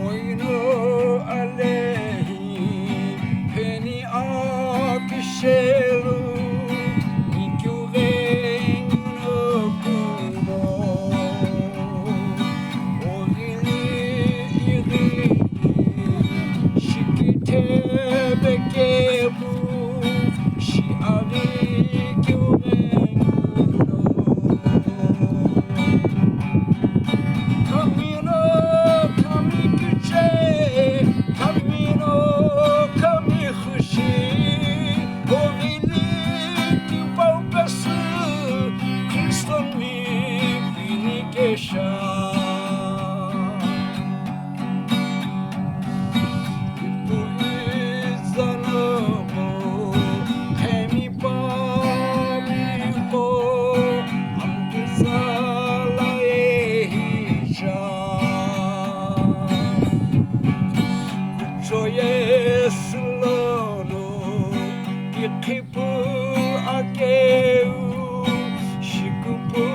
Oyno alehi peni akşelu niküven okumo oghili iri şikite bekebu şiari küven khamino khami kiche khamino khami xushi oghili tipau pesu Kriston mi pinikesha Ipu izanamo khami pamiko amkisala ehisha Joyeslano ikipu akeu shikupu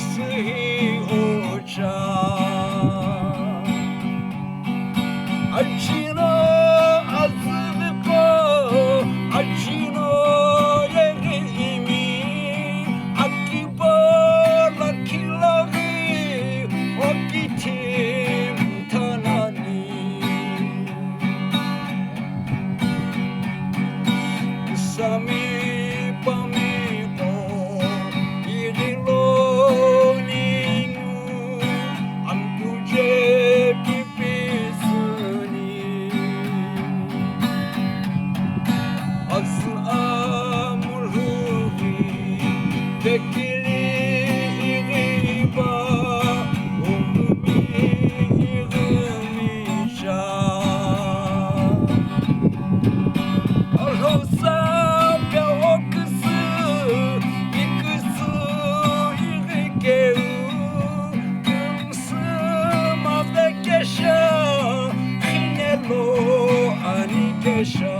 sihi ocha Achino azuko achino yerimi akibo lakilogi okitim tanani Sami pamiko iriloningu ampuje pipisuni Azu amulhuhi bekili iriba umumi irimisha Alhosa okusu ikusu irikeu kumsu mavekesha khinelo anikesha